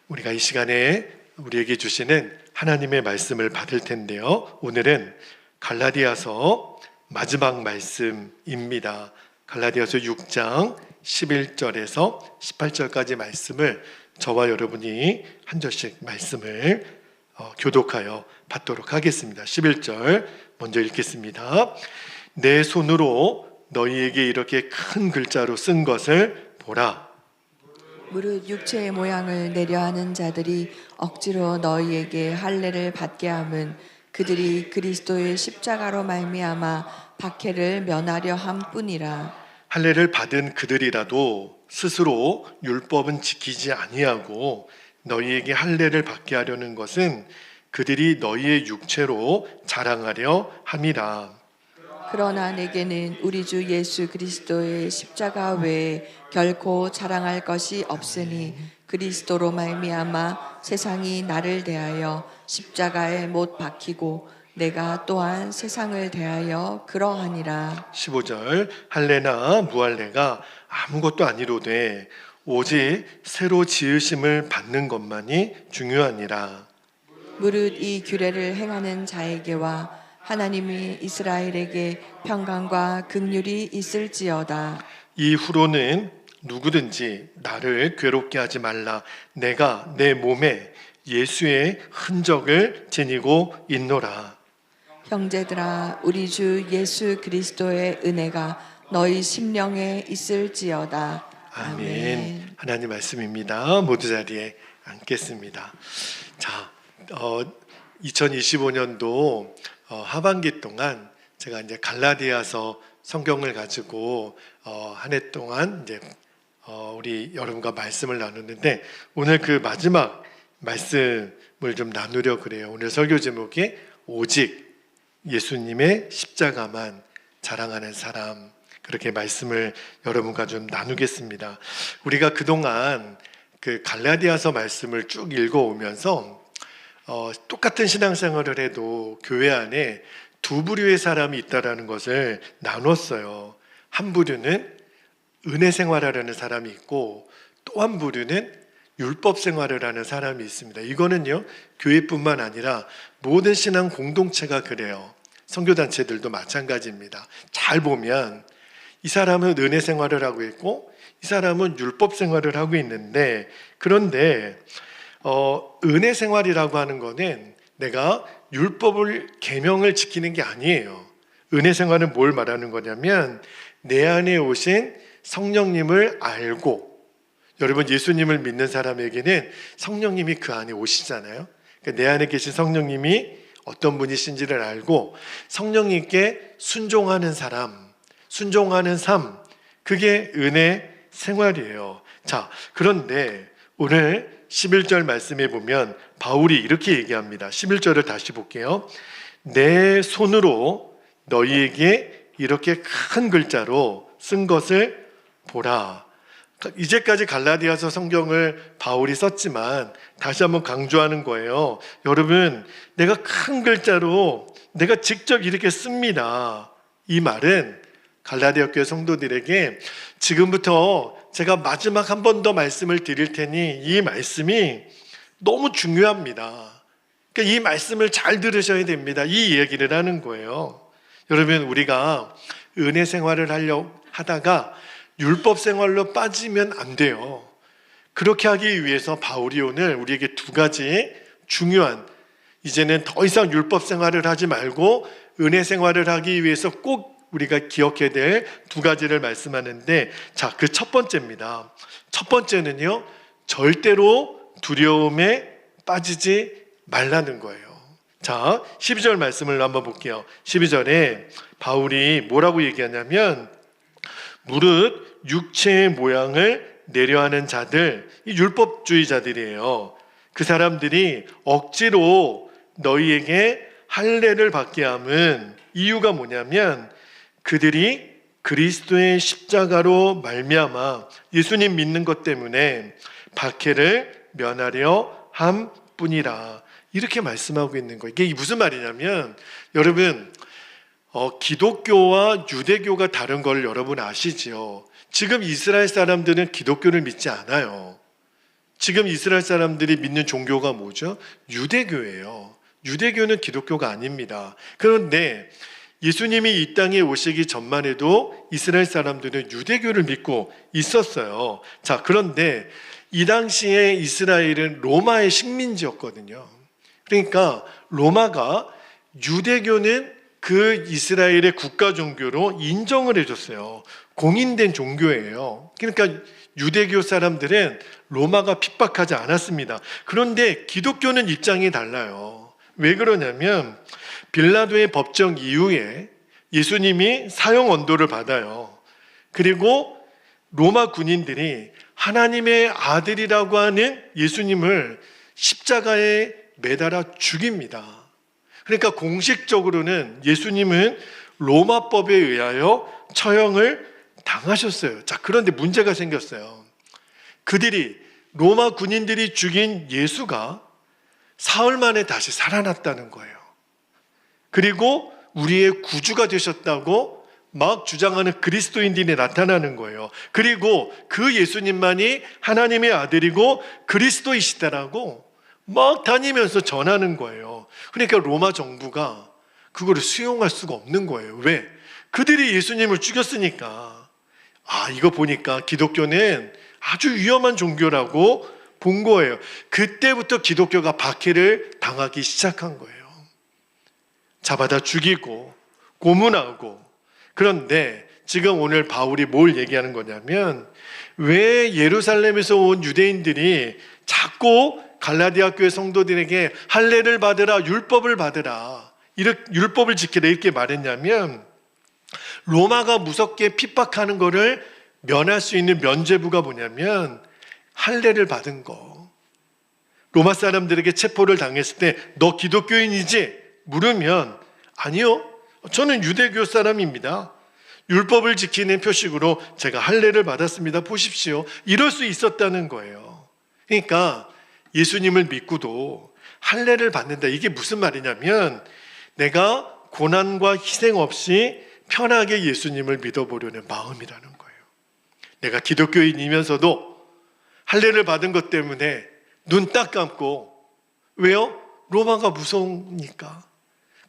우리가 이 시간에 우리에게 주시는 하나님의 말씀을 받을 텐데요. 오늘은 갈라디아서 마지막 말씀입니다. 갈라디아서 6장 11절에서 18절까지 말씀을 저와 여러분이 한 절씩 말씀을 교독하여 받도록 하겠습니다. 11절 먼저 읽겠습니다. 내 손으로 너희에게 이렇게 큰 글자로 쓴 것을 보라. 무릇 육체의 모양을 내려하는 자들이 억지로 너희에게 할례를 받게 함은 그들이 그리스도의 십자가로 말미암아 박해를 면하려 함뿐이라. 할례를 받은 그들이라도 스스로 율법은 지키지 아니하고 너희에게 할례를 받게 하려는 것은 그들이 너희의 육체로 자랑하려 함이라. 그러나 내게는 우리 주 예수 그리스도의 십자가 외에 결코 자랑할 것이 없으니 그리스도로 말미암아 세상이 나를 대하여 십자가에 못 박히고 내가 또한 세상을 대하여 그러하니라. 15절 할례나 무할례가 아무것도 아니로되 오직 새로 지으심을 받는 것만이 중요하니라. 무릇 이 규례를 행하는 자에게와 하나님이 이스라엘에게 평강과 긍휼이 있을지어다. 이후로는 누구든지 나를 괴롭게 하지 말라. 내가 내 몸에 예수의 흔적을 지니고 있노라. 형제들아, 우리 주 예수 그리스도의 은혜가 너희 심령에 있을지어다. 아멘. 하나님 말씀입니다. 모두 자리에 앉겠습니다. 자, 2025년도 하반기 동안 제가 이제 갈라디아서 성경을 가지고 한 해 동안 이제 우리 여러분과 말씀을 나눴는데 오늘 그 마지막 말씀을 좀 나누려 그래요. 오늘 설교 제목이 오직 예수님의 십자가만 자랑하는 사람, 그렇게 말씀을 여러분과 좀 나누겠습니다. 우리가 그동안 그 갈라디아서 말씀을 쭉 읽어오면서 똑같은 신앙생활을 해도 교회 안에 두 부류의 사람이 있다라는 것을 나눴어요. 한 부류는 은혜 생활을 하는 사람이 있고 또 한 부류는 율법 생활을 하는 사람이 있습니다. 이거는요, 교회뿐만 아니라 모든 신앙 공동체가 그래요. 선교단체들도 마찬가지입니다. 잘 보면 이 사람은 은혜 생활을 하고 있고 이 사람은 율법 생활을 하고 있는데, 그런데 은혜 생활이라고 하는 거는 내가 율법을 계명을 지키는 게 아니에요. 은혜 생활은 뭘 말하는 거냐면 내 안에 오신 성령님을 알고, 여러분 예수님을 믿는 사람에게는 성령님이 그 안에 오시잖아요. 그러니까 내 안에 계신 성령님이 어떤 분이신지를 알고 성령님께 순종하는 사람, 순종하는 삶, 그게 은혜 생활이에요. 자, 그런데 오늘 11절 말씀에 보면 바울이 이렇게 얘기합니다. 11절을 다시 볼게요. 내 손으로 너희에게 이렇게 큰 글자로 쓴 것을 보라. 이제까지 갈라디아서 성경을 바울이 썼지만 다시 한번 강조하는 거예요. 여러분, 내가 큰 글자로 내가 직접 이렇게 씁니다. 이 말은 갈라디아 교회 성도들에게 지금부터 제가 마지막 한 번 더 말씀을 드릴 테니 이 말씀이 너무 중요합니다. 그러니까 이 말씀을 잘 들으셔야 됩니다. 이 얘기를 하는 거예요. 여러분, 우리가 은혜 생활을 하려고 하다가 율법 생활로 빠지면 안 돼요. 그렇게 하기 위해서 바울이 오늘 우리에게 두 가지 중요한, 이제는 더 이상 율법 생활을 하지 말고 은혜 생활을 하기 위해서 꼭 우리가 기억해야 될 두 가지를 말씀하는데, 자, 그 첫 번째입니다. 첫 번째는요, 절대로 두려움에 빠지지 말라는 거예요. 자, 12절 말씀을 한번 볼게요. 12절에 바울이 뭐라고 얘기하냐면 무릇 육체의 모양을 내려하는 자들, 이 율법주의자들이에요. 그 사람들이 억지로 너희에게 할례를 받게 함은 이유가 뭐냐면 그들이 그리스도의 십자가로 말미암아 예수님 믿는 것 때문에 박해를 면하려 함뿐이라. 이렇게 말씀하고 있는 거예요. 이게 무슨 말이냐면 여러분, 기독교와 유대교가 다른 걸 여러분 아시지요? 지금 이스라엘 사람들은 기독교를 믿지 않아요. 지금 이스라엘 사람들이 믿는 종교가 뭐죠? 유대교예요. 유대교는 기독교가 아닙니다. 그런데 예수님이 이 땅에 오시기 전만 해도 이스라엘 사람들은 유대교를 믿고 있었어요. 자, 그런데 이 당시에 이스라엘은 로마의 식민지였거든요. 그러니까 로마가 유대교는 그 이스라엘의 국가 종교로 인정을 해줬어요. 공인된 종교예요. 그러니까 유대교 사람들은 로마가 핍박하지 않았습니다. 그런데 기독교는 입장이 달라요. 왜 그러냐면 빌라도의 법정 이후에 예수님이 사형 언도를 받아요. 그리고 로마 군인들이 하나님의 아들이라고 하는 예수님을 십자가에 매달아 죽입니다. 그러니까 공식적으로는 예수님은 로마법에 의하여 처형을 당하셨어요. 자, 그런데 문제가 생겼어요. 로마 군인들이 죽인 예수가 사흘 만에 다시 살아났다는 거예요. 그리고 우리의 구주가 되셨다고 막 주장하는 그리스도인들이 나타나는 거예요. 그리고 그 예수님만이 하나님의 아들이고 그리스도이시다라고 막 다니면서 전하는 거예요. 그러니까 로마 정부가 그거를 수용할 수가 없는 거예요. 왜? 그들이 예수님을 죽였으니까. 이거 보니까 기독교는 아주 위험한 종교라고 본 거예요. 그때부터 기독교가 박해를 당하기 시작한 거예요. 잡아다 죽이고 고문하고. 그런데 지금 오늘 바울이 뭘 얘기하는 거냐면 왜 예루살렘에서 온 유대인들이 자꾸 갈라디아 교회 성도들에게 할례를 받으라, 율법을 받으라, 율법을 지키라 이렇게 말했냐면 로마가 무섭게 핍박하는 거를 면할 수 있는 면죄부가 뭐냐면 할례를 받은 거. 로마 사람들에게 체포를 당했을 때 너 기독교인이지? 물으면 아니요, 저는 유대교 사람입니다. 율법을 지키는 표식으로 제가 할례를 받았습니다. 보십시오. 이럴 수 있었다는 거예요. 그러니까 예수님을 믿고도 할례를 받는다. 이게 무슨 말이냐면 내가 고난과 희생 없이 편하게 예수님을 믿어보려는 마음이라는 거예요. 내가 기독교인이면서도 할례를 받은 것 때문에 눈 딱 감고, 왜요? 로마가 무서우니까.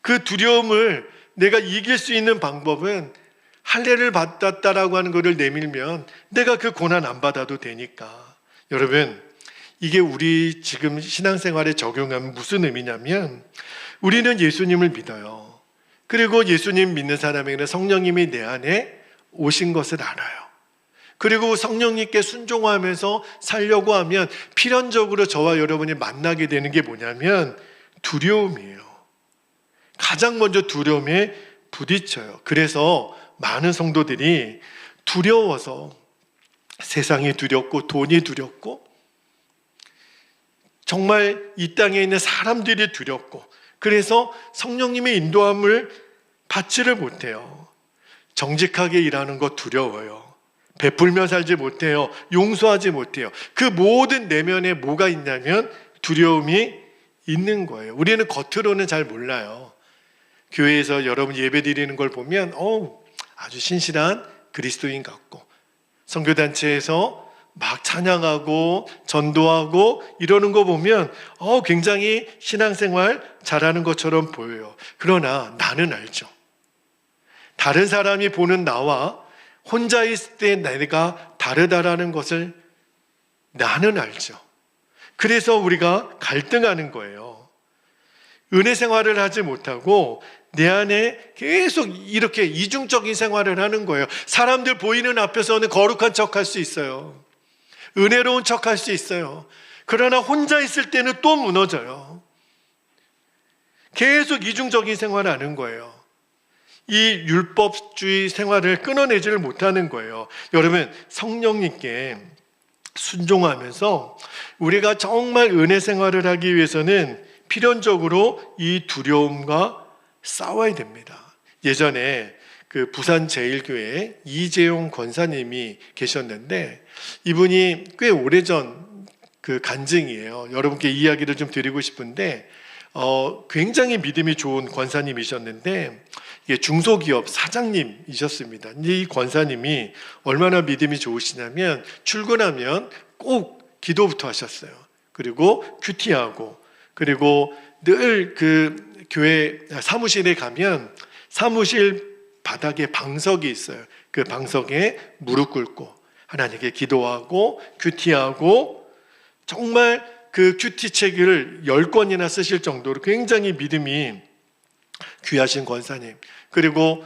그 두려움을 내가 이길 수 있는 방법은 할례를 받았다라고 하는 것을 내밀면 내가 그 고난 안 받아도 되니까. 여러분, 이게 우리 지금 신앙생활에 적용하면 무슨 의미냐면 우리는 예수님을 믿어요. 그리고 예수님 믿는 사람에게는 성령님이 내 안에 오신 것을 알아요. 그리고 성령님께 순종하면서 살려고 하면 필연적으로 저와 여러분이 만나게 되는 게 뭐냐면 두려움이에요. 가장 먼저 두려움에 부딪혀요. 그래서 많은 성도들이 두려워서 세상이 두렵고 돈이 두렵고 정말 이 땅에 있는 사람들이 두렵고 그래서 성령님의 인도함을 받지를 못해요. 정직하게 일하는 거 두려워요. 베풀며 살지 못해요. 용서하지 못해요. 그 모든 내면에 뭐가 있냐면 두려움이 있는 거예요. 우리는 겉으로는 잘 몰라요. 교회에서 여러분 예배 드리는 걸 보면 아주 신실한 그리스도인 같고 선교단체에서 막 찬양하고 전도하고 이러는 거 보면 굉장히 신앙생활 잘하는 것처럼 보여요. 그러나 나는 알죠. 다른 사람이 보는 나와 혼자 있을 때 내가 다르다라는 것을 나는 알죠. 그래서 우리가 갈등하는 거예요. 은혜 생활을 하지 못하고 내 안에 계속 이렇게 이중적인 생활을 하는 거예요. 사람들 보이는 앞에서는 거룩한 척할 수 있어요. 은혜로운 척할 수 있어요. 그러나 혼자 있을 때는 또 무너져요. 계속 이중적인 생활을 하는 거예요. 이 율법주의 생활을 끊어내지를 못하는 거예요. 여러분, 성령님께 순종하면서 우리가 정말 은혜 생활을 하기 위해서는 필연적으로 이 두려움과 싸워야 됩니다. 예전에 그 부산 제일교회에 이재용 권사님이 계셨는데 이분이 꽤 오래전 그 간증이에요. 여러분께 이야기를 좀 드리고 싶은데 굉장히 믿음이 좋은 권사님이셨는데 이게 중소기업 사장님이셨습니다. 이 권사님이 얼마나 믿음이 좋으시냐면 출근하면 꼭 기도부터 하셨어요. 그리고 큐티하고, 그리고 늘 그 교회 사무실에 가면 사무실 바닥에 방석이 있어요. 그 방석에 무릎 꿇고 하나님께 기도하고 큐티하고, 정말 그 큐티 책을 10권이나 쓰실 정도로 굉장히 믿음이 귀하신 권사님. 그리고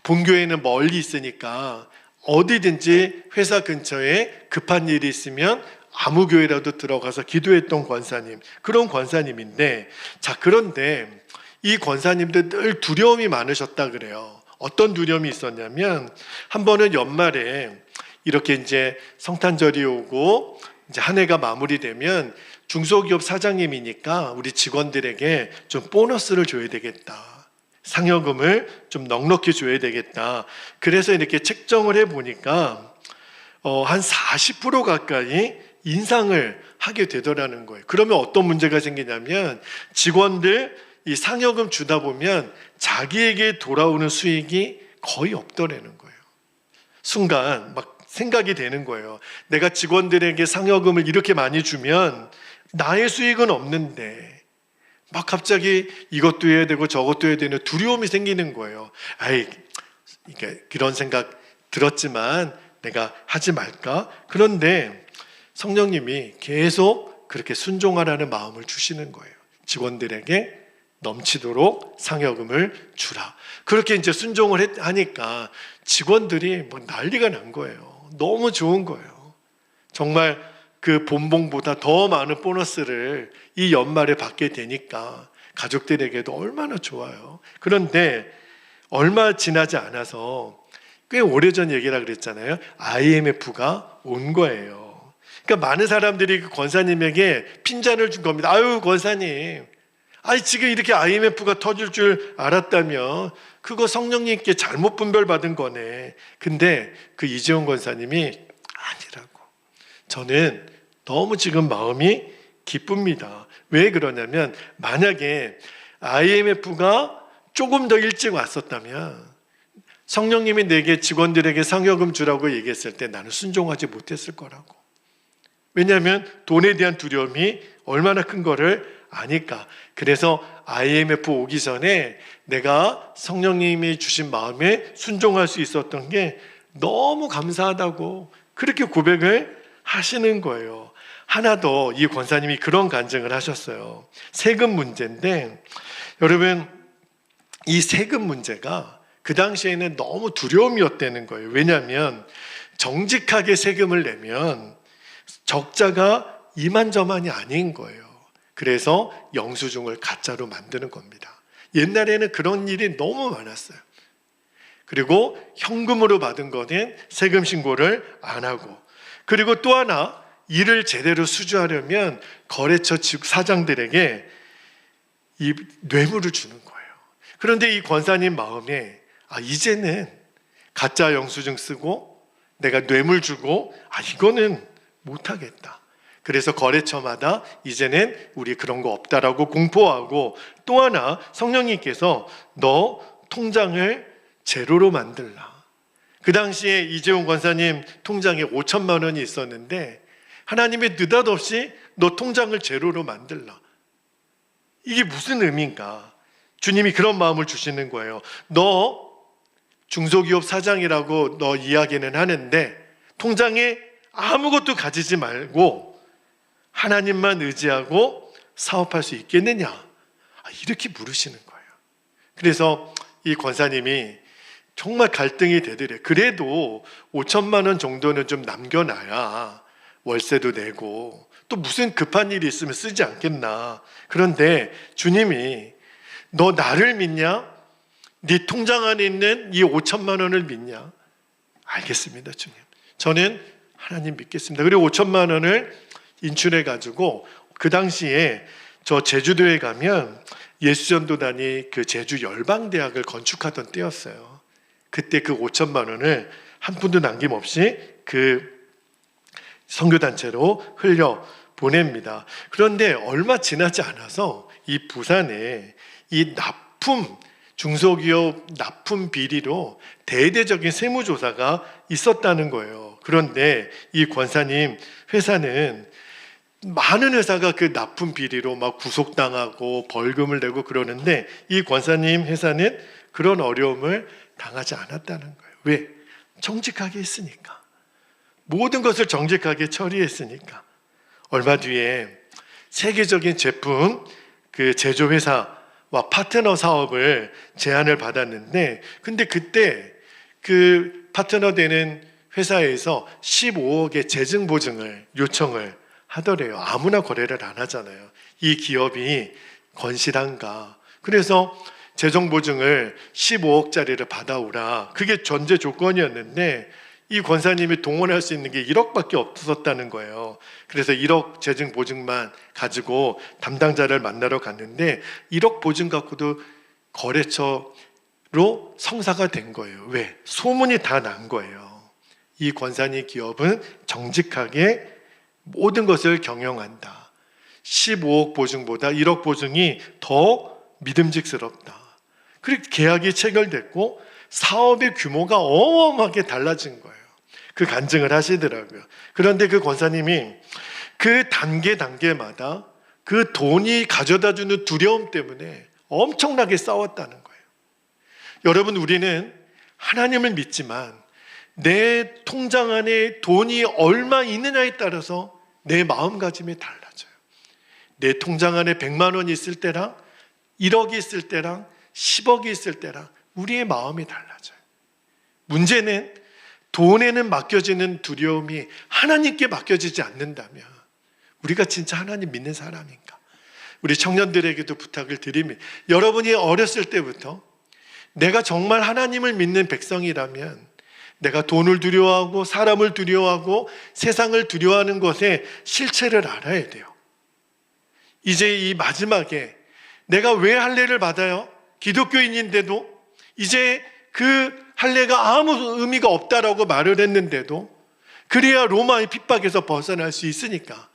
본교회는 멀리 있으니까 어디든지 회사 근처에 급한 일이 있으면 아무 교회라도 들어가서 기도했던 권사님, 그런 권사님인데, 자, 그런데 이 권사님도 늘 두려움이 많으셨다 그래요. 어떤 두려움이 있었냐면, 한 번은 연말에 이렇게 이제 성탄절이 오고 이제 한 해가 마무리되면 중소기업 사장님이니까 우리 직원들에게 좀 보너스를 줘야 되겠다, 상여금을 좀 넉넉히 줘야 되겠다. 그래서 이렇게 책정을 해보니까 한 40% 가까이 인상을 하게 되더라는 거예요. 그러면 어떤 문제가 생기냐면, 직원들 이 상여금 주다 보면 자기에게 돌아오는 수익이 거의 없더라는 거예요. 순간 막 생각이 되는 거예요. 내가 직원들에게 상여금을 이렇게 많이 주면 나의 수익은 없는데 막 갑자기 이것도 해야 되고 저것도 해야 되는 두려움이 생기는 거예요. 아이, 그런 생각 들었지만 내가 하지 말까? 그런데 성령님이 계속 그렇게 순종하라는 마음을 주시는 거예요. 직원들에게 넘치도록 상여금을 주라. 그렇게 이제 순종을 하니까 직원들이 뭐 난리가 난 거예요. 너무 좋은 거예요. 정말 그 본봉보다 더 많은 보너스를 이 연말에 받게 되니까 가족들에게도 얼마나 좋아요. 그런데 얼마 지나지 않아서, 꽤 오래전 얘기라 그랬잖아요. IMF가 온 거예요. 그러니까 많은 사람들이 그 권사님에게 핀잔을 준 겁니다. 아유, 권사님, 지금 이렇게 IMF가 터질 줄 알았다면 그거 성령님께 잘못 분별받은 거네. 근데 그 이재용 권사님이 아니라고. 저는 너무 지금 마음이 기쁩니다. 왜 그러냐면, 만약에 IMF가 조금 더 일찍 왔었다면 성령님이 내게 직원들에게 상여금 주라고 얘기했을 때 나는 순종하지 못했을 거라고. 왜냐하면 돈에 대한 두려움이 얼마나 큰 거를 아니까. 그래서 IMF 오기 전에 내가 성령님이 주신 마음에 순종할 수 있었던 게 너무 감사하다고 그렇게 고백을 하시는 거예요. 하나 더, 이 권사님이 그런 간증을 하셨어요. 세금 문제인데, 여러분, 이 세금 문제가 그 당시에는 너무 두려움이었다는 거예요. 왜냐하면 정직하게 세금을 내면 적자가 이만저만이 아닌 거예요. 그래서 영수증을 가짜로 만드는 겁니다. 옛날에는 그런 일이 너무 많았어요. 그리고 현금으로 받은 거는 세금 신고를 안 하고, 그리고 또 하나, 일을 제대로 수주하려면 거래처 사장들에게 이 뇌물을 주는 거예요. 그런데 이 권사님 마음에 이제는 가짜 영수증 쓰고 내가 뇌물 주고 이거는 못하겠다. 그래서 거래처마다 이제는 우리 그런 거 없다라고 공포하고, 또 하나, 성령님께서 너 통장을 제로로 만들라. 그 당시에 이재용 권사님 통장에 5천만 원이 있었는데 하나님의 느닷없이 너 통장을 제로로 만들라. 이게 무슨 의미인가? 주님이 그런 마음을 주시는 거예요. 너 중소기업 사장이라고 너 이야기는 하는데 통장에 아무것도 가지지 말고 하나님만 의지하고 사업할 수 있겠느냐? 이렇게 물으시는 거예요. 그래서 이 권사님이 정말 갈등이 되더래. 그래도 5천만 원 정도는 좀 남겨놔야 월세도 내고 또 무슨 급한 일이 있으면 쓰지 않겠나. 그런데 주님이 너 나를 믿냐? 네 통장 안에 있는 이 5천만 원을 믿냐? 알겠습니다, 주님. 저는 하나님 믿겠습니다. 그리고 5천만 원을 인출해가지고, 그 당시에 저 제주도에 가면 예수전도단이 그 제주 열방대학을 건축하던 때였어요. 그때 그 5천만 원을 한 푼도 남김없이 그 선교단체로 흘려 보냅니다. 그런데 얼마 지나지 않아서 이 부산에 이 납품 중소기업 납품 비리로 대대적인 세무조사가 있었다는 거예요. 그런데 이 권사님 회사는 많은 회사가 그 납품 비리로 막 구속당하고 벌금을 내고 그러는데 이 권사님 회사는 그런 어려움을 당하지 않았다는 거예요. 왜? 정직하게 했으니까. 모든 것을 정직하게 처리했으니까. 얼마 뒤에 세계적인 제품 그 제조회사와 파트너 사업을 제안을 받았는데, 근데 그때 그 파트너 되는 회사에서 15억의 재증 보증을 요청을 하더래요. 아무나 거래를 안 하잖아요. 이 기업이 건실한가. 그래서 재정 보증을 15억짜리를 받아오라. 그게 전제 조건이었는데 이 권사님이 동원할 수 있는 게 1억밖에 없었다는 거예요. 그래서 1억 재증 보증만 가지고 담당자를 만나러 갔는데 1억 보증 갖고도 거래처로 성사가 된 거예요. 왜? 소문이 다 난 거예요. 이 권사님 기업은 정직하게 모든 것을 경영한다. 15억 보증보다 1억 보증이 더 믿음직스럽다. 그렇게 계약이 체결됐고 사업의 규모가 어마어마하게 달라진 거예요. 그 간증을 하시더라고요. 그런데 그 권사님이 그 단계마다 그 돈이 가져다주는 두려움 때문에 엄청나게 싸웠다는 거예요. 여러분, 우리는 하나님을 믿지만 내 통장 안에 돈이 얼마 있느냐에 따라서 내 마음가짐이 달라져요. 내 통장 안에 100만 원이 있을 때랑 1억이 있을 때랑 10억이 있을 때랑 우리의 마음이 달라져요. 문제는 돈에는 맡겨지는 두려움이 하나님께 맡겨지지 않는다면 우리가 진짜 하나님 믿는 사람인가? 우리 청년들에게도 부탁을 드립니다. 여러분이 어렸을 때부터 내가 정말 하나님을 믿는 백성이라면 내가 돈을 두려워하고 사람을 두려워하고 세상을 두려워하는 것의 실체를 알아야 돼요. 이제 이 마지막에 내가 왜 할례를 받아요? 기독교인인데도 이제 그 할례가 아무 의미가 없다라고 말을 했는데도 그래야 로마의 핍박에서 벗어날 수 있으니까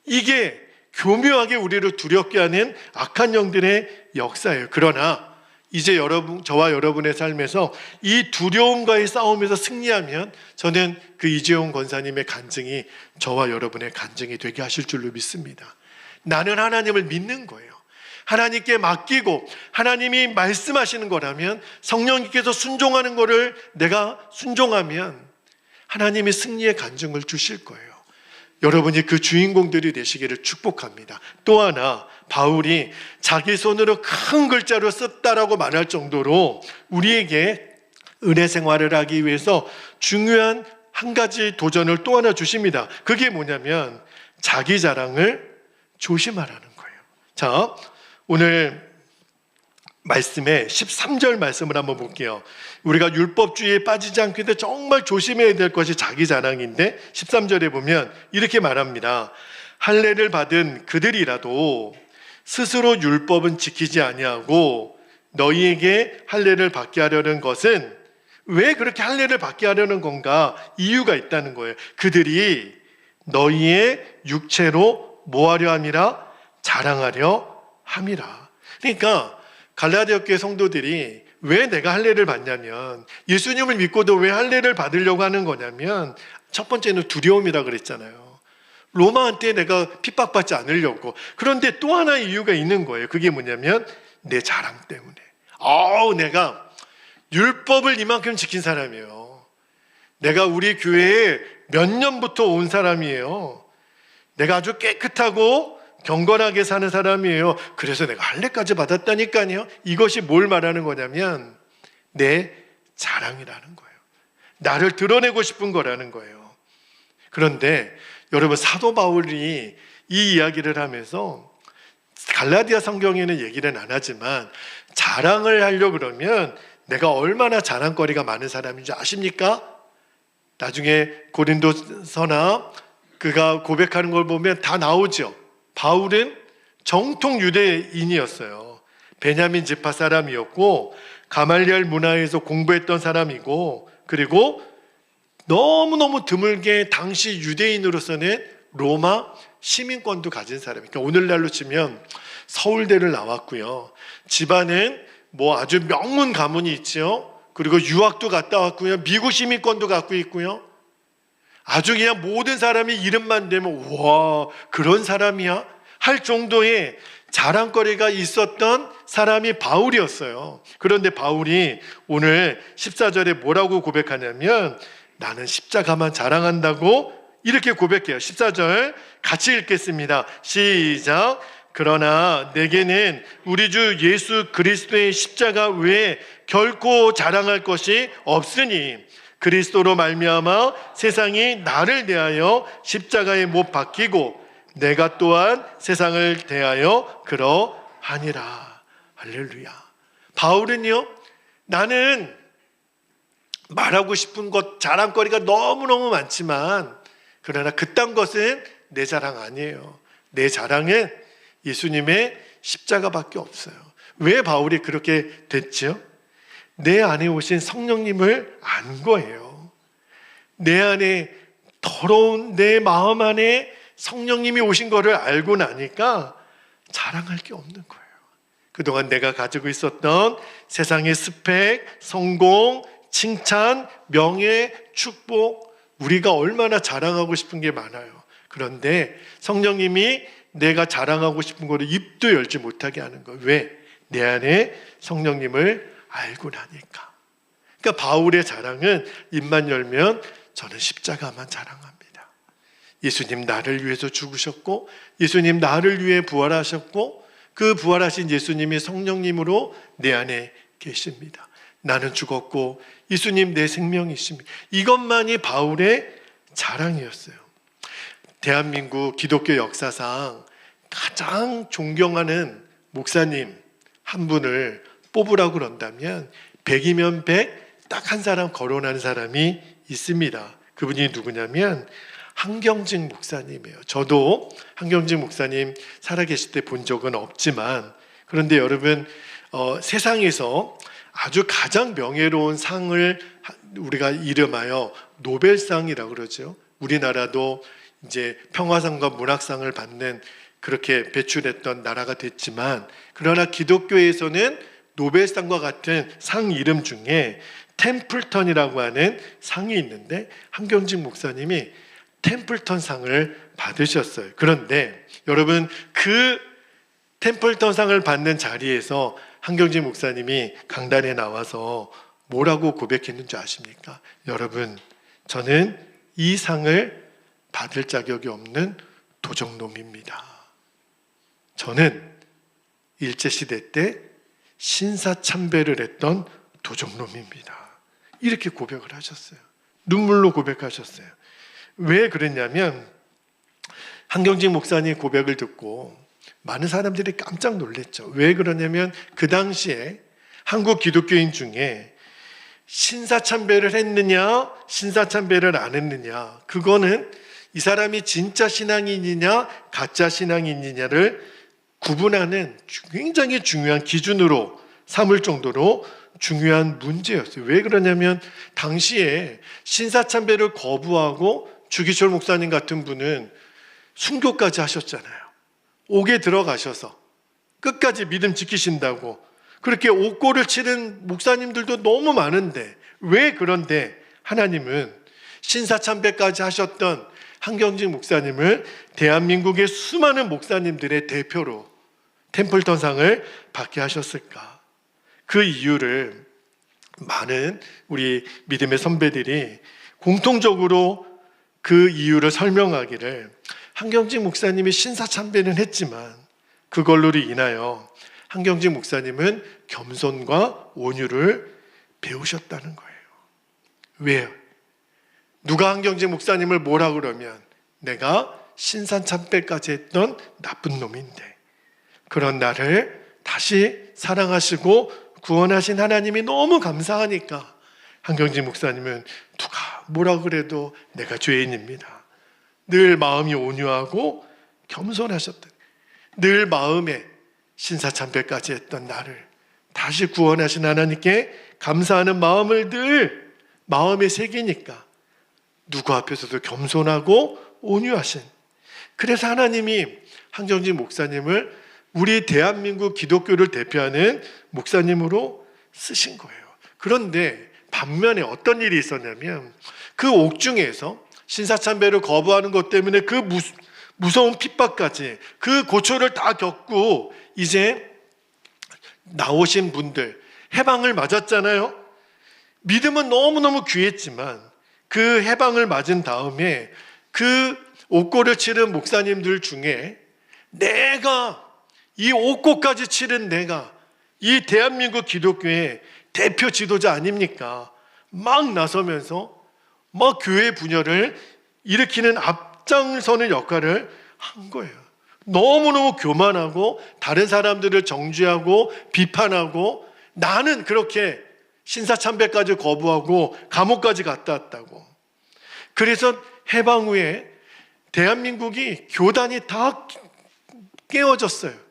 이게 교묘하게 우리를 두렵게 하는 악한 영들의 역사예요. 그러나 이제 저와 여러분의 삶에서 이 두려움과의 싸움에서 승리하면 저는 그 이재용 권사님의 간증이 저와 여러분의 간증이 되게 하실 줄로 믿습니다. 나는 하나님을 믿는 거예요. 하나님께 맡기고 하나님이 말씀하시는 거라면 성령님께서 순종하는 거를 내가 순종하면 하나님이 승리의 간증을 주실 거예요. 여러분이 그 주인공들이 되시기를 축복합니다. 또 하나, 바울이 자기 손으로 큰 글자로 썼다라고 말할 정도로 우리에게 은혜 생활을 하기 위해서 중요한 한 가지 도전을 또 하나 주십니다. 그게 뭐냐면 자기 자랑을 조심하라는 거예요. 자, 오늘 말씀에 13절 말씀을 한번 볼게요. 우리가 율법주의에 빠지지 않게 돼 정말 조심해야 될 것이 자기 자랑인데 13절에 보면 이렇게 말합니다. 할례를 받은 그들이라도 스스로 율법은 지키지 아니하고 너희에게 할례를 받게 하려는 것은 왜 그렇게 할례를 받게 하려는 건가? 이유가 있다는 거예요. 그들이 너희의 육체로 뭐하려 함이라? 자랑하려 함이라. 그러니까 갈라디아 교회 성도들이 왜 내가 할례를 받냐면 예수님을 믿고도 왜 할례를 받으려고 하는 거냐면 첫 번째는 두려움이라 그랬잖아요. 로마한테 내가 핍박받지 않으려고. 그런데 또 하나의 이유가 있는 거예요. 그게 뭐냐면 내 자랑 때문에. 내가 율법을 이만큼 지킨 사람이에요. 내가 우리 교회에 몇 년부터 온 사람이에요. 내가 아주 깨끗하고 경건하게 사는 사람이에요. 그래서 내가 할례까지 받았다니까요. 이것이 뭘 말하는 거냐면 내 자랑이라는 거예요. 나를 드러내고 싶은 거라는 거예요. 그런데 여러분, 사도 바울이 이 이야기를 하면서 갈라디아 성경에는 얘기는 안 하지만 자랑을 하려고 그러면 내가 얼마나 자랑거리가 많은 사람인지 아십니까? 나중에 고린도서나 그가 고백하는 걸 보면 다 나오죠. 바울은 정통 유대인이었어요. 베냐민 지파 사람이었고 가말리엘 문화에서 공부했던 사람이고, 그리고 너무너무 드물게 당시 유대인으로서는 로마 시민권도 가진 사람이니까 오늘날로 치면 서울대를 나왔고요. 집안은 뭐 아주 명문 가문이 있지요. 그리고 유학도 갔다 왔고요. 미국 시민권도 갖고 있고요. 아주 그냥 모든 사람이 이름만 대면 와, 그런 사람이야? 할 정도의 자랑거리가 있었던 사람이 바울이었어요. 그런데 바울이 오늘 14절에 뭐라고 고백하냐면 나는 십자가만 자랑한다고 이렇게 고백해요. 14절 같이 읽겠습니다. 시작. 그러나 내게는 우리 주 예수 그리스도의 십자가 외에 결코 자랑할 것이 없으니 그리스도로 말미암아 세상이 나를 대하여 십자가에 못 박히고 내가 또한 세상을 대하여 그러하니라. 할렐루야. 바울은요, 나는 말하고 싶은 것, 자랑거리가 너무너무 많지만 그러나 그딴 것은 내 자랑 아니에요. 내 자랑은 예수님의 십자가밖에 없어요. 왜 바울이 그렇게 됐죠? 내 안에 오신 성령님을 안 거예요. 내 안에 더러운 내 마음 안에 성령님이 오신 거를 알고 나니까 자랑할 게 없는 거예요. 그동안 내가 가지고 있었던 세상의 스펙, 성공, 칭찬, 명예, 축복, 우리가 얼마나 자랑하고 싶은 게 많아요. 그런데 성령님이 내가 자랑하고 싶은 거를 입도 열지 못하게 하는 거예요. 왜? 내 안에 성령님을 알고 나니까. 그러니까 바울의 자랑은 입만 열면 저는 십자가만 자랑합니다. 예수님 나를 위해서 죽으셨고 예수님 나를 위해 부활하셨고 그 부활하신 예수님이 성령님으로 내 안에 계십니다. 나는 죽었고 예수님 내 생명이십니다. 이것만이 바울의 자랑이었어요. 대한민국 기독교 역사상 가장 존경하는 목사님 한 분을 뽑으라고 그런다면 100이면 100 딱 한 사람 거론하는 사람이 있습니다. 그분이 누구냐면 한경직 목사님이에요. 저도 한경직 목사님 살아계실 때 본 적은 없지만 그런데 여러분 세상에서 아주 가장 명예로운 상을 우리가 이름하여 노벨상이라고 그러죠. 우리나라도 이제 평화상과 문학상을 받는 그렇게 배출했던 나라가 됐지만 그러나 기독교에서는 노벨상과 같은 상 이름 중에 템플턴이라고 하는 상이 있는데 한경직 목사님이 템플턴 상을 받으셨어요. 그런데 여러분 그 템플턴 상을 받는 자리에서 한경직 목사님이 강단에 나와서 뭐라고 고백했는 줄 아십니까? 여러분 저는 이 상을 받을 자격이 없는 도적놈입니다. 저는 일제시대 때 신사참배를 했던 도적놈입니다. 이렇게 고백을 하셨어요. 눈물로 고백하셨어요. 왜 그랬냐면 한경직 목사님 고백을 듣고 많은 사람들이 깜짝 놀랐죠. 왜 그러냐면 그 당시에 한국 기독교인 중에 신사참배를 했느냐 신사참배를 안 했느냐 그거는 이 사람이 진짜 신앙인이냐 가짜 신앙인이냐를 구분하는 굉장히 중요한 기준으로 삼을 정도로 중요한 문제였어요. 왜 그러냐면 당시에 신사참배를 거부하고 주기철 목사님 같은 분은 순교까지 하셨잖아요. 옥에 들어가셔서 끝까지 믿음 지키신다고 그렇게 옥고를 치른 목사님들도 너무 많은데 왜 그런데 하나님은 신사참배까지 하셨던 한경직 목사님을 대한민국의 수많은 목사님들의 대표로 템플턴상을 받게 하셨을까? 그 이유를 많은 우리 믿음의 선배들이 공통적으로 그 이유를 설명하기를 한경직 목사님이 신사참배는 했지만 그걸로 인하여 한경직 목사님은 겸손과 온유를 배우셨다는 거예요. 왜요? 누가 한경직 목사님을 뭐라 그러면 내가 신사참배까지 했던 나쁜 놈인데 그런 나를 다시 사랑하시고 구원하신 하나님이 너무 감사하니까 한경직 목사님은 누가 뭐라 그래도 내가 죄인입니다. 늘 마음이 온유하고 겸손하셨다. 늘 마음에 신사참배까지 했던 나를 다시 구원하신 하나님께 감사하는 마음을 늘 마음에 새기니까 누구 앞에서도 겸손하고 온유하신 그래서 하나님이 한경직 목사님을 우리 대한민국 기독교를 대표하는 목사님으로 쓰신 거예요. 그런데 반면에 어떤 일이 있었냐면 그 옥중에서 신사참배를 거부하는 것 때문에 그 무서운 핍박까지 그 고초를 다 겪고 이제 나오신 분들 해방을 맞았잖아요. 믿음은 너무너무 귀했지만 그 해방을 맞은 다음에 그 옥고를 치른 목사님들 중에 내가 이 옥고까지 치른 내가 이 대한민국 기독교의 대표 지도자 아닙니까? 막 나서면서 막 교회 분열을 일으키는 앞장서는 역할을 한 거예요. 너무너무 교만하고 다른 사람들을 정죄하고 비판하고 나는 그렇게 신사참배까지 거부하고 감옥까지 갔다 왔다고. 그래서 해방 후에 대한민국이 교단이 다 깨어졌어요.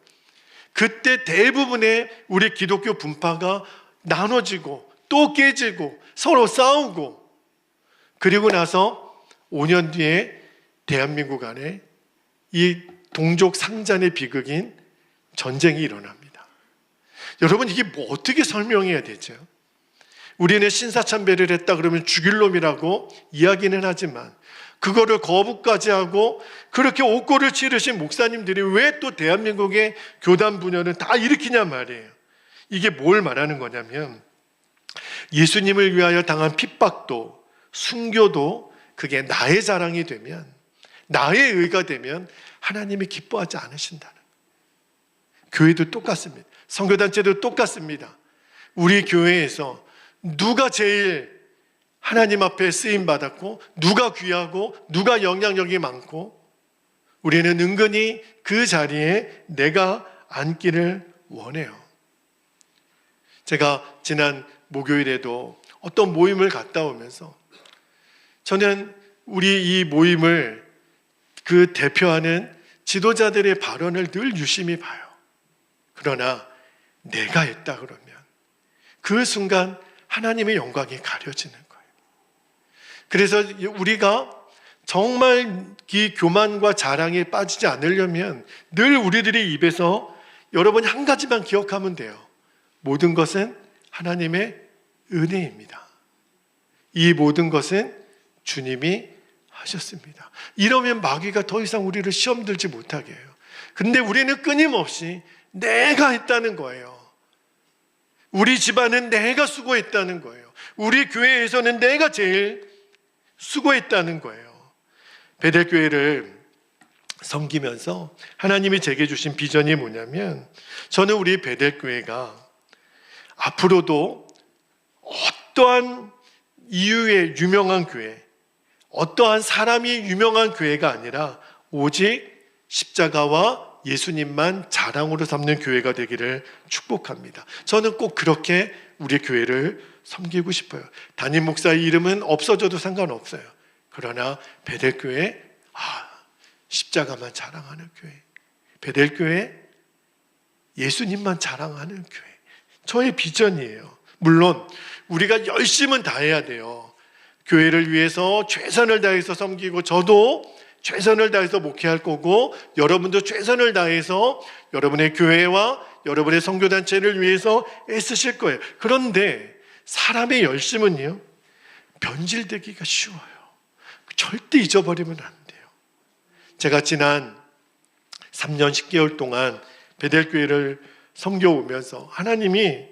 그때 대부분의 우리 기독교 분파가 나눠지고 또 깨지고 서로 싸우고, 그리고 나서 5년 뒤에 대한민국 안에 이 동족 상잔의 비극인 전쟁이 일어납니다. 여러분, 이게 뭐 어떻게 설명해야 되죠? 우리는 신사참배를 했다 그러면 죽일 놈이라고 이야기는 하지만 그거를 거부까지 하고 그렇게 옥고를 치르신 목사님들이 왜 또 대한민국의 교단 분열을 다 일으키냐 말이에요. 이게 뭘 말하는 거냐면 예수님을 위하여 당한 핍박도 순교도 그게 나의 자랑이 되면, 나의 의가 되면 하나님이 기뻐하지 않으신다는 거예요. 교회도 똑같습니다. 선교단체도 똑같습니다. 우리 교회에서 누가 제일 하나님 앞에 쓰임받았고 누가 귀하고 누가 영향력이 많고, 우리는 은근히 그 자리에 내가 앉기를 원해요. 제가 지난 목요일에도 어떤 모임을 갔다 오면서 저는 우리 이 모임을 그 대표하는 지도자들의 발언을 늘 유심히 봐요. 그러나 내가 했다 그러면 그 순간 하나님의 영광이 가려지는 거예요. 그래서 우리가 정말 이 교만과 자랑에 빠지지 않으려면 늘 우리들의 입에서 여러분 한 가지만 기억하면 돼요. 모든 것은 하나님의 은혜입니다. 이 모든 것은 주님이 하셨습니다. 이러면 마귀가 더 이상 우리를 시험 들지 못하게 해요. 근데 우리는 끊임없이 내가 했다는 거예요. 우리 집안은 내가 수고했다는 거예요. 우리 교회에서는 내가 제일 수고했다는 거예요. 베델교회를 섬기면서 하나님이 제게 주신 비전이 뭐냐면, 저는 우리 베델교회가 앞으로도 어떠한 이유의 유명한 교회, 어떠한 사람이 유명한 교회가 아니라 오직 십자가와 예수님만 자랑으로 삼는 교회가 되기를 축복합니다. 저는 꼭 그렇게 우리 교회를 섬기고 싶어요. 담임 목사의 이름은 없어져도 상관없어요. 그러나 베델교회, 십자가만 자랑하는 교회, 베델교회 예수님만 자랑하는 교회, 저의 비전이에요. 물론 우리가 열심은 다해야 돼요. 교회를 위해서 최선을 다해서 섬기고, 저도 최선을 다해서 목회할 거고, 여러분도 최선을 다해서 여러분의 교회와 여러분의 선교단체를 위해서 애쓰실 거예요. 그런데 사람의 열심은요, 변질되기가 쉬워요. 절대 잊어버리면 안 돼요. 제가 지난 3년 10개월 동안 베델교회를 섬겨오면서 하나님이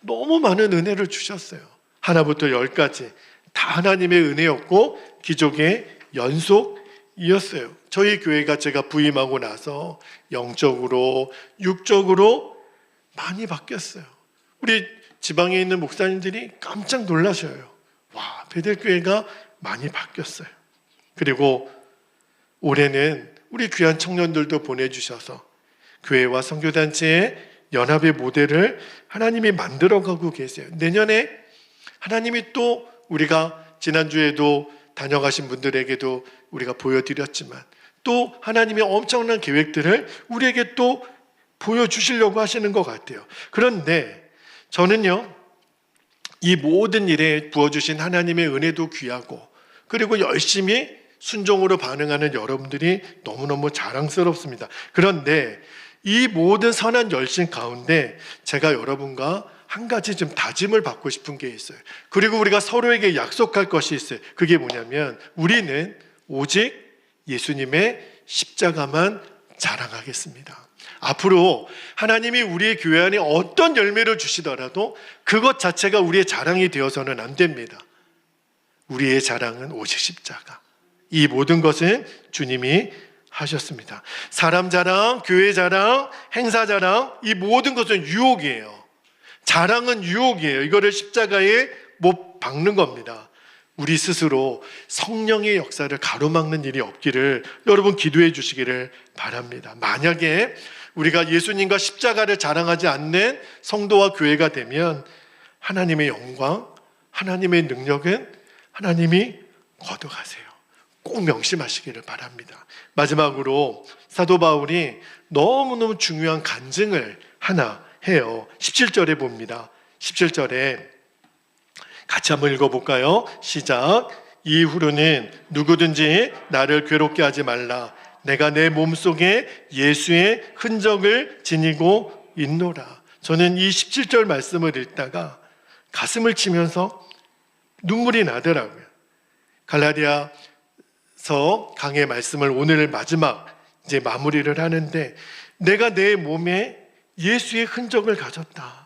너무 많은 은혜를 주셨어요. 하나부터 10까지 다 하나님의 은혜였고 기적의 연속이었어요. 저희 교회가 제가 부임하고 나서 영적으로 육적으로 많이 바뀌었어요. 우리 지방에 있는 목사님들이 깜짝 놀라셔요. 와, 베델교회가 많이 바뀌었어요. 그리고 올해는 우리 귀한 청년들도 보내주셔서 교회와 선교단체의 연합의 모델을 하나님이 만들어가고 계세요. 내년에 하나님이 또, 우리가 지난주에도 다녀가신 분들에게도 우리가 보여드렸지만 또 하나님의 엄청난 계획들을 우리에게 또 보여주시려고 하시는 것 같아요. 그런데 저는요, 이 모든 일에 부어주신 하나님의 은혜도 귀하고, 그리고 열심히 순종으로 반응하는 여러분들이 너무너무 자랑스럽습니다. 그런데 이 모든 선한 열심 가운데 제가 여러분과 한 가지 좀 다짐을 받고 싶은 게 있어요. 그리고 우리가 서로에게 약속할 것이 있어요. 그게 뭐냐면 우리는 오직 예수님의 십자가만 자랑하겠습니다. 앞으로 하나님이 우리의 교회 안에 어떤 열매를 주시더라도 그것 자체가 우리의 자랑이 되어서는 안 됩니다. 우리의 자랑은 오직 십자가. 이 모든 것은 주님이 하셨습니다. 사람 자랑, 교회 자랑, 행사 자랑, 이 모든 것은 유혹이에요. 자랑은 유혹이에요. 이거를 십자가에 못 박는 겁니다. 우리 스스로 성령의 역사를 가로막는 일이 없기를 여러분 기도해 주시기를 바랍니다. 만약에 우리가 예수님과 십자가를 자랑하지 않는 성도와 교회가 되면 하나님의 영광, 하나님의 능력은 하나님이 거둬가세요. 꼭 명심하시기를 바랍니다. 마지막으로 사도 바울이 너무너무 중요한 간증을 하나 해요. 17절에 봅니다. 17절에 같이 한번 읽어볼까요? 시작. 이후로는 누구든지 나를 괴롭게 하지 말라. 내가 내 몸속에 예수의 흔적을 지니고 있노라. 저는 이 17절 말씀을 읽다가 가슴을 치면서 눈물이 나더라고요. 갈라디아서 강의 말씀을 오늘 마지막 이제 마무리를 하는데 내가 내 몸에 예수의 흔적을 가졌다.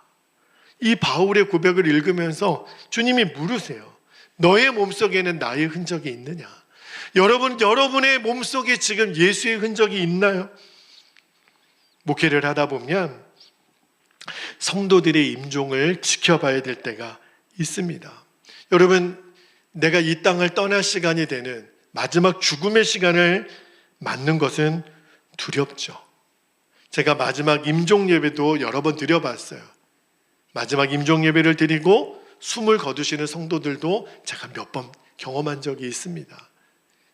이 바울의 고백을 읽으면서 주님이 물으세요. 너의 몸속에는 나의 흔적이 있느냐? 여러분의 몸속에 지금 예수의 흔적이 있나요? 목회를 하다 보면 성도들의 임종을 지켜봐야 될 때가 있습니다. 여러분, 내가 이 땅을 떠날 시간이 되는 마지막 죽음의 시간을 맞는 것은 두렵죠. 제가 마지막 임종 예배도 여러 번 드려봤어요. 마지막 임종 예배를 드리고 숨을 거두시는 성도들도 제가 몇 번 경험한 적이 있습니다.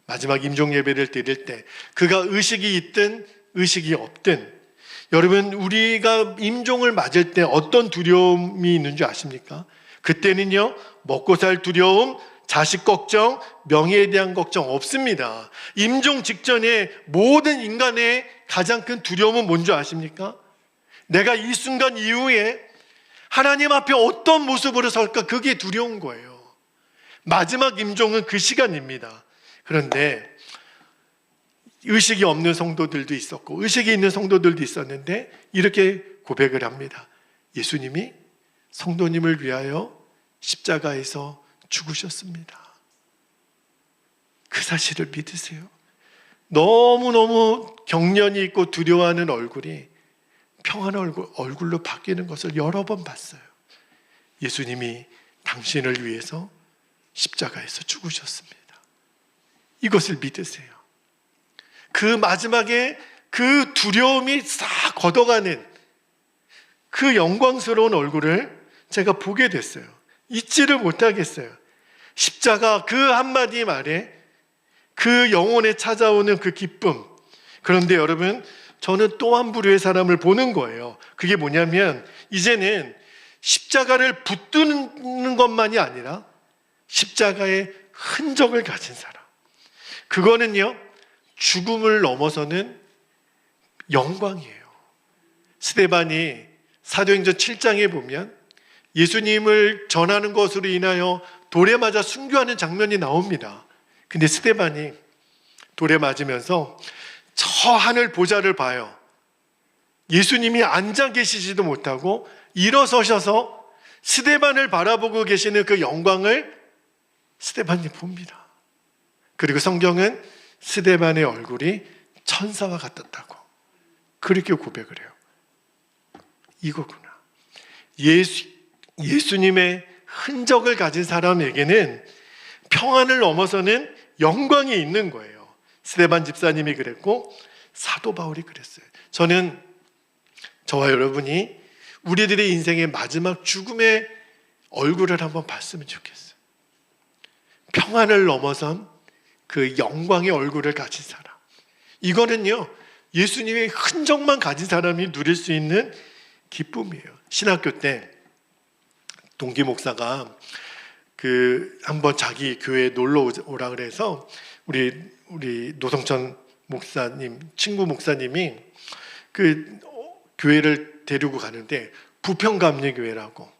마지막 임종 예배를 드릴 때 그가 의식이 있든 의식이 없든 여러분 우리가 임종을 맞을 때 어떤 두려움이 있는 줄 아십니까? 그때는요 먹고 살 두려움, 자식 걱정, 명예에 대한 걱정 없습니다. 임종 직전에 모든 인간의 가장 큰 두려움은 뭔지 아십니까? 내가 이 순간 이후에 하나님 앞에 어떤 모습으로 설까? 그게 두려운 거예요. 마지막 임종은 그 시간입니다. 그런데 의식이 없는 성도들도 있었고 의식이 있는 성도들도 있었는데 이렇게 고백을 합니다. 예수님이 성도님을 위하여 십자가에서 죽으셨습니다. 그 사실을 믿으세요. 너무너무 경련이 있고 두려워하는 얼굴이 평안한 얼굴로 바뀌는 것을 여러 번 봤어요. 예수님이 당신을 위해서 십자가에서 죽으셨습니다. 이것을 믿으세요. 그 마지막에 그 두려움이 싹 걷어가는 그 영광스러운 얼굴을 제가 보게 됐어요. 잊지를 못하겠어요. 십자가 그 한마디 말에 그 영혼에 찾아오는 그 기쁨. 그런데 여러분, 저는 또 한 부류의 사람을 보는 거예요. 그게 뭐냐면 이제는 십자가를 붙드는 것만이 아니라 십자가의 흔적을 가진 사람. 그거는요 죽음을 넘어서는 영광이에요. 스데반이 사도행전 7장에 보면 예수님을 전하는 것으로 인하여 돌에 맞아 순교하는 장면이 나옵니다. 근데 스데반이 돌에 맞으면서 저 하늘 보좌를 봐요. 예수님이 앉아 계시지도 못하고 일어서셔서 스데반을 바라보고 계시는 그 영광을 스데반이 봅니다. 그리고 성경은 스데반의 얼굴이 천사와 같았다고 그렇게 고백을 해요. 이거구나. 예수님의 흔적을 가진 사람에게는 평안을 넘어서는 영광이 있는 거예요. 스데반 집사님이 그랬고 사도 바울이 그랬어요. 저는 저와 여러분이 우리들의 인생의 마지막 죽음의 얼굴을 한번 봤으면 좋겠어요. 평안을 넘어선 그 영광의 얼굴을 가진 사람. 이거는요 예수님의 흔적만 가진 사람이 누릴 수 있는 기쁨이에요. 신학교 때 동기 목사가 한번 자기 교회에 놀러 오라 그래서 우리 노성천 목사님 친구 목사님이 교회를 데리고 가는데 부평감리교회라고,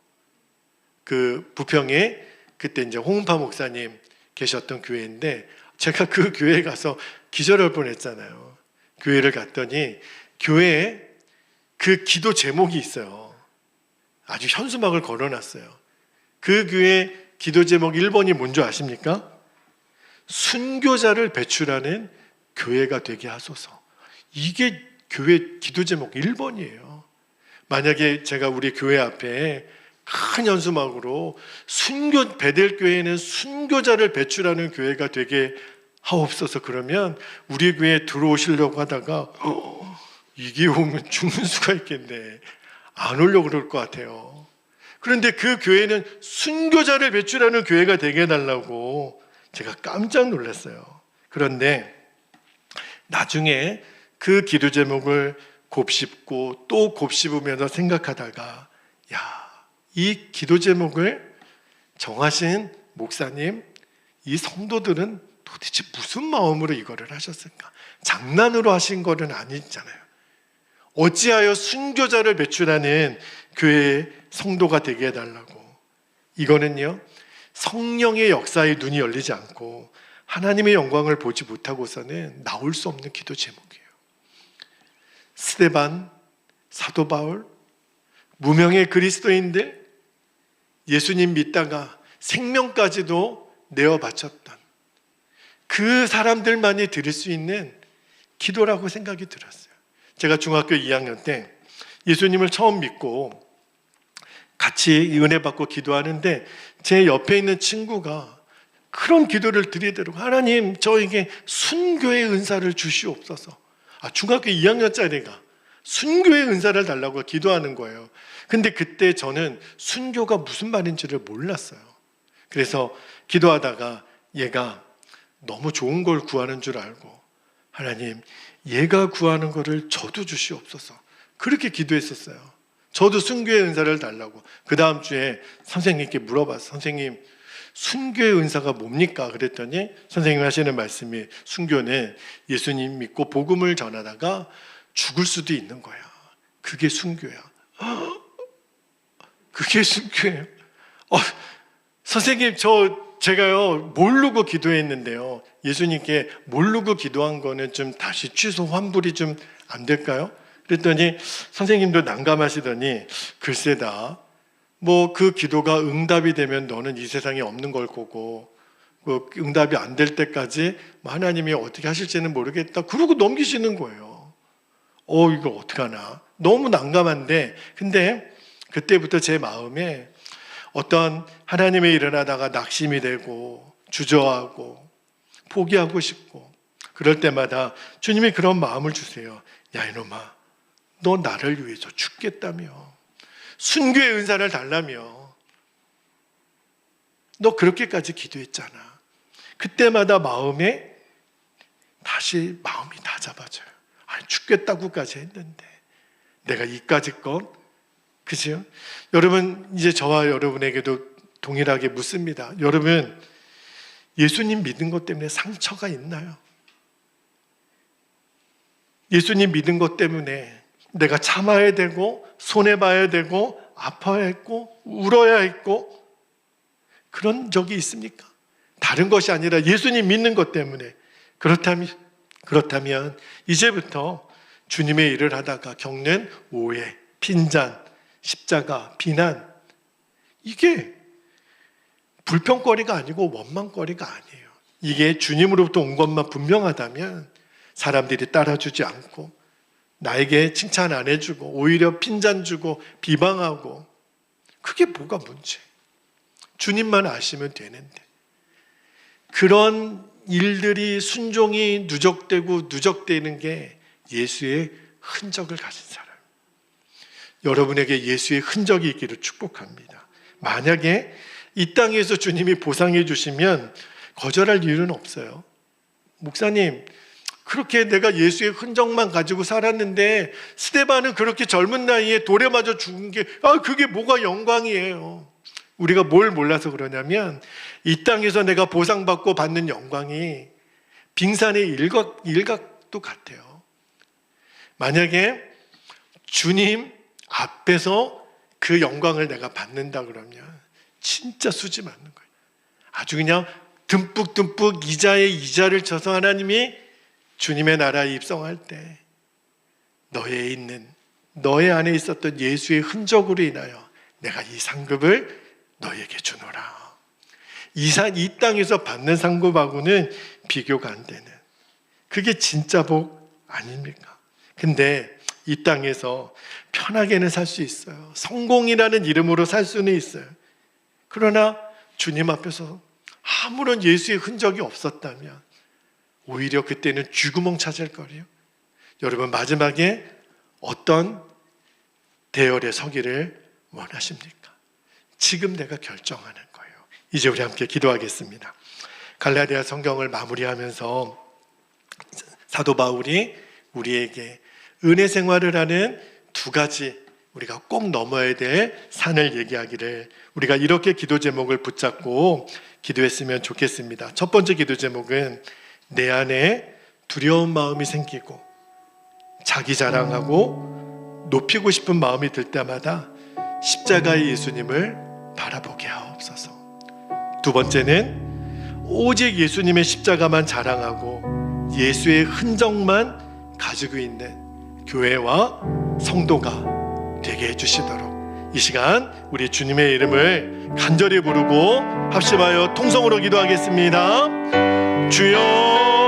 그 부평에 그때 이제 홍은파 목사님 계셨던 교회인데, 제가 그 교회에 가서 기절할 뻔했잖아요. 교회를 갔더니 교회에 그 기도 제목이 있어요. 아주 현수막을 걸어놨어요. 그 교회 기도 제목 1번이 뭔지 아십니까? 순교자를 배출하는 교회가 되게 하소서. 이게 교회 기도 제목 1번이에요. 만약에 제가 우리 교회 앞에 큰 현수막으로 베델교회는 순교자를 배출하는 교회가 되게 하옵소서, 그러면 우리 교회에 들어오시려고 하다가 이게 오면 죽는 수가 있겠네, 안 오려고 그럴 것 같아요. 그런데 그 교회는 순교자를 배출하는 교회가 되게 해달라고 제가 깜짝 놀랐어요. 그런데 나중에 그 기도 제목을 곱씹고 또 곱씹으면서 생각하다가, 이 기도 제목을 정하신 목사님, 이 성도들은 도대체 무슨 마음으로 이거를 하셨을까? 장난으로 하신 거는 아니잖아요. 어찌하여 순교자를 배출하는 교회의 성도가 되게 해달라고. 이거는요, 성령의 역사에 눈이 열리지 않고 하나님의 영광을 보지 못하고서는 나올 수 없는 기도 제목이에요. 스데반, 사도 바울, 무명의 그리스도인들, 예수님 믿다가 생명까지도 내어 바쳤던 그 사람들만이 드릴 수 있는 기도라고 생각이 들었어요. 제가 중학교 2학년 때 예수님을 처음 믿고 같이 은혜 받고 기도하는데, 제 옆에 있는 친구가 그런 기도를 드리도록, 하나님 저에게 순교의 은사를 주시옵소서. 중학교 2학년짜리가 순교의 은사를 달라고 기도하는 거예요. 근데 그때 저는 순교가 무슨 말인지를 몰랐어요. 그래서 기도하다가 얘가 너무 좋은 걸 구하는 줄 알고, 하나님 얘가 구하는 거를 저도 주시옵소서, 그렇게 기도했었어요. 저도 순교의 은사를 달라고. 그 다음 주에 선생님께 물어봤어요. 선생님, 순교의 은사가 뭡니까? 그랬더니 선생님이 하시는 말씀이, 순교는 예수님 믿고 복음을 전하다가 죽을 수도 있는 거야. 그게 순교야. 그게 순교예요. 선생님, 제가요 모르고 기도했는데요, 예수님께 모르고 기도한 거는 좀 다시 취소 환불이 좀 안 될까요? 그랬더니 선생님도 난감하시더니, 글쎄다, 뭐 그 기도가 응답이 되면 너는 이 세상에 없는 걸 거고, 그 응답이 안 될 때까지 하나님이 어떻게 하실지는 모르겠다, 그러고 넘기시는 거예요. 이거 어떡하나, 너무 난감한데. 근데 그때부터 제 마음에 어떤 하나님의 일을 하다가 낙심이 되고 주저하고 포기하고 싶고, 그럴 때마다 주님이 그런 마음을 주세요. 야 이놈아, 너 나를 위해서 죽겠다며, 순교의 은사를 달라며 너 그렇게까지 기도했잖아. 그때마다 마음에 다시 마음이 다 잡아져요. 죽겠다고까지 했는데 내가 이까짓 건, 그죠? 여러분, 이제 저와 여러분에게도 동일하게 묻습니다. 여러분, 예수님 믿은 것 때문에 상처가 있나요? 예수님 믿은 것 때문에 내가 참아야 되고 손해봐야 되고 아파야 했고 울어야 했고 그런 적이 있습니까? 다른 것이 아니라 예수님 믿는 것 때문에. 그렇다면 이제부터 주님의 일을 하다가 겪는 오해, 핀잔, 십자가, 비난, 이게 불평거리가 아니고 원망거리가 아니에요. 이게 주님으로부터 온 것만 분명하다면 사람들이 따라주지 않고 나에게 칭찬 안 해주고 오히려 핀잔 주고 비방하고, 그게 뭐가 문제? 주님만 아시면 되는데. 그런 일들이, 순종이 누적되고 누적되는 게 예수의 흔적을 가진 사람. 여러분에게 예수의 흔적이 있기를 축복합니다. 만약에 이 땅에서 주님이 보상해 주시면 거절할 이유는 없어요. 목사님, 그렇게 내가 예수의 흔적만 가지고 살았는데 스데반은 그렇게 젊은 나이에 돌에 맞아 죽은 게 그게 뭐가 영광이에요. 우리가 뭘 몰라서 그러냐면, 이 땅에서 내가 보상받고 받는 영광이 빙산의 일각도 같아요. 만약에 주님 앞에서 그 영광을 내가 받는다 그러면 진짜 수지 맞는 거예요. 아주 그냥 듬뿍듬뿍 이자에 이자를 쳐서 하나님이 주님의 나라에 입성할 때 너의 안에 있었던 예수의 흔적으로 인하여 내가 이 상급을 너에게 주노라. 이 땅에서 받는 상급하고는 비교가 안 되는, 그게 진짜 복 아닙니까? 근데 이 땅에서 편하게는 살 수 있어요. 성공이라는 이름으로 살 수는 있어요. 그러나 주님 앞에서 아무런 예수의 흔적이 없었다면 오히려 그때는 쥐구멍 찾을 거리요. 여러분, 마지막에 어떤 대열에 서기를 원하십니까? 지금 내가 결정하는 거예요. 이제 우리 함께 기도하겠습니다. 갈라디아 성경을 마무리하면서 사도 바울이 우리에게 은혜 생활을 하는 두 가지 우리가 꼭 넘어야 될 산을 얘기하기를 우리가 이렇게 기도 제목을 붙잡고 기도했으면 좋겠습니다. 첫 번째 기도 제목은 내 안에 두려운 마음이 생기고 자기 자랑하고 높이고 싶은 마음이 들 때마다 십자가의 예수님을 바라보게 하옵소서. 두 번째는 오직 예수님의 십자가만 자랑하고 예수의 흔적만 가지고 있는 교회와 성도가 되게 해주시도록 이 시간 우리 주님의 이름을 간절히 부르고 합심하여 통성으로 기도하겠습니다. 주여